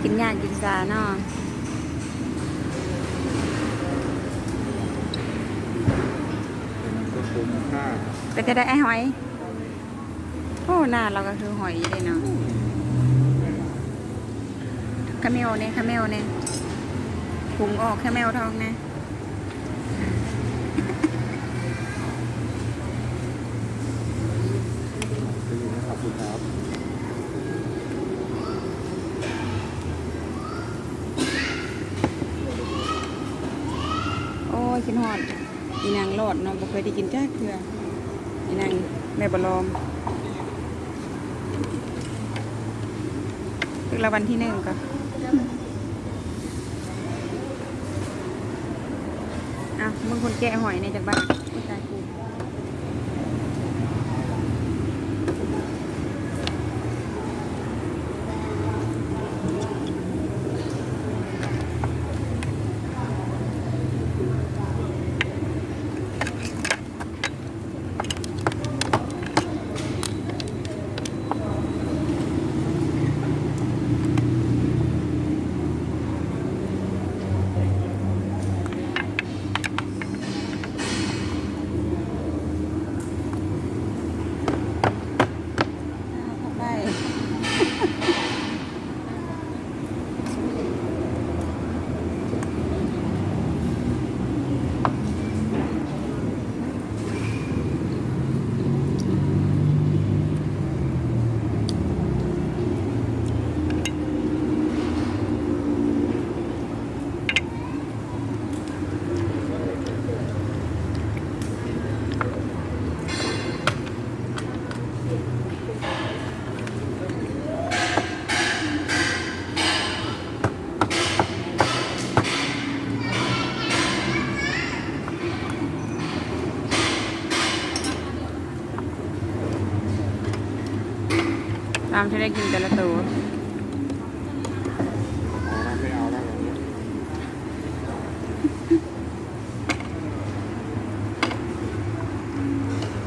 กินยากกินซาเนาะก็คุ้มค่าก็จะได้ไอ้หอยโอ้หน้าเราก็คือหอยเลยเนาะขมเมลเนี่ยขมเมลเนี่ยพุงออกขมเมลทองนะขอบคุณครับโอ้ยกินหอดอีนางโลดเนาะบ่เคยได้กินจ้าเกลืออีนางแม่บลอมคือละวันที่1ก็อ่ะมึงคนแกะหอยในจากบ้านผู้ชายกูตามที่ได้กินแต่ละตัว